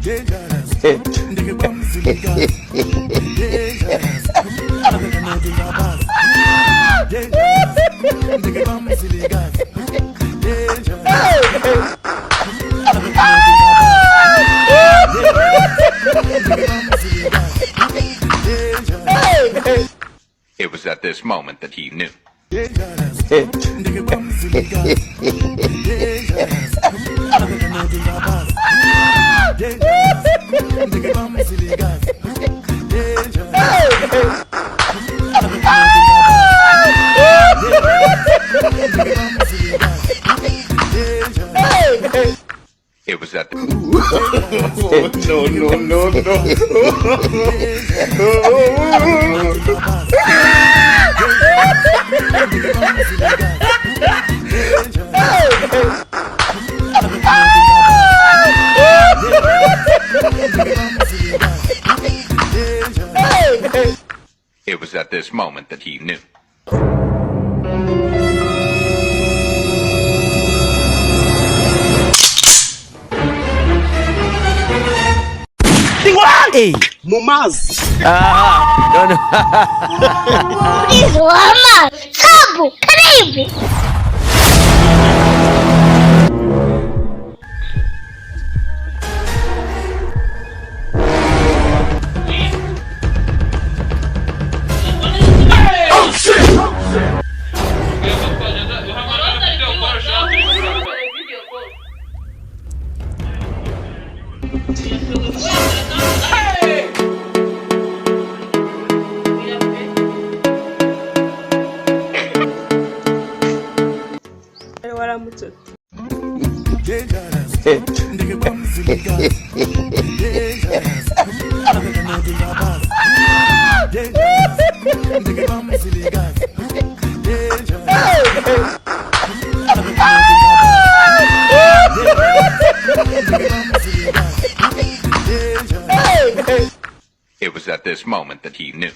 It was at this moment that he knew. It was at the It was at this moment that he knew. Hey, mumazi. No, no. Mama, sabu, karibu. It was at this moment that he knew.